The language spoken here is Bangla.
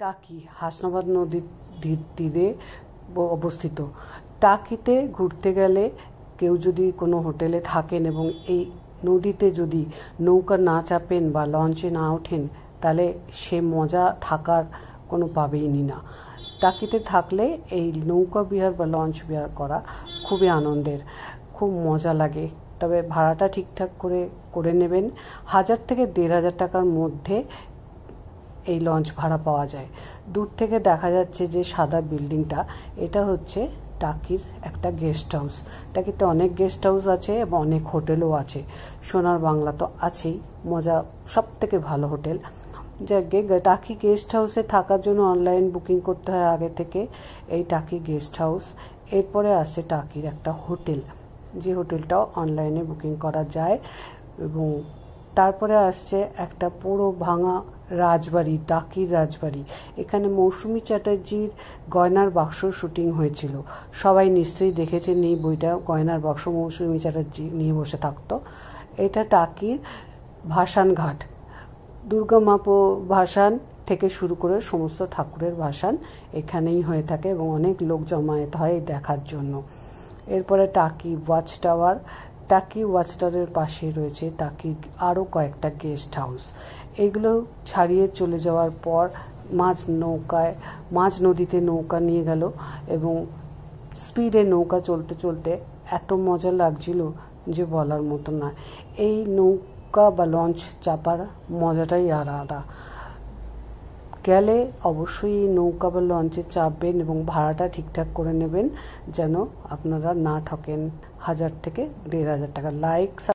টাকি হাসনাবাদ নদীর তীরে অবস্থিত। টাকিতে ঘুরতে গেলে কেউ যদি কোনো হোটেলে থাকেন এবং এই নদীতে যদি নৌকা না চাপেন বা লঞ্চে না ওঠেন, তাহলে সে মজা থাকার কোনো পাবেইনি না। টাকিতে থাকলে এই নৌকা বিহার বা লঞ্চ বিহার করা খুবই আনন্দের, খুব মজা লাগে। তবে ভাড়াটা ঠিকঠাক করে নেবেন। 1000 থেকে 1500 টাকার মধ্যে এই লঞ্চ ভাড়া পাওয়া যায়। দূর থেকে দেখা যাচ্ছে যে সাদা বিল্ডিংটা, এটা হচ্ছে টাকির একটা গেস্ট হাউস। টাকিতে অনেক গেস্ট হাউস আছে এবং অনেক হোটেলও আছে। সোনার বাংলা তো আছেই, মজা সব থেকে ভালো হোটেল। যাকে টাকি গেস্ট হাউসে থাকার জন্য অনলাইন বুকিং করতে হয় আগে থেকে, এই টাকি গেস্ট হাউস। এরপরে আসছে টাকির একটা হোটেল, যে হোটেলটাও অনলাইনে বুকিং করা যায়। এবং তারপরে আসছে একটা পুরো ভাঙা রাজবাড়ি, টাকির রাজবাড়ি। এখানে মৌসুমী চ্যাটার্জির গয়নার বাক্স শুটিং হয়েছিল। সবাই নিশ্চয়ই দেখেছেন এই বইটা, গয়নার বাক্স। মৌসুমী চ্যাটার্জি নিয়ে বসে থাকতো। এটা টাকির ভাসান ঘাট, দুর্গা মা ভাসান থেকে শুরু করে সমস্ত ঠাকুরের ভাসান এখানেই হয়ে থাকে এবং অনেক লোক জমায়েত হয় দেখার জন্য। এরপরে টাকি ওয়াচ টাওয়ার। টাকি ওয়াচ টাওয়ারের পাশে রয়েছে টাকি আরও কয়েকটা গেস্ট হাউস। এগুলো ছাড়িয়ে চলে যাওয়ার পর মাঝ নদীতে নৌকা নিয়ে গেল এবং স্পিডে নৌকা চলতে চলতে এত মজা লাগছিল যে বলার মতো না। এই নৌকা বা লঞ্চ চাপার মজাটাই আলাদা। গেলে অবশ্যই এই নৌকা বা লঞ্চে চাপবেন এবং ভাড়াটা ঠিকঠাক করে নেবেন, যেন আপনারা না ঠকেন। 1000 থেকে 1500 টাকা।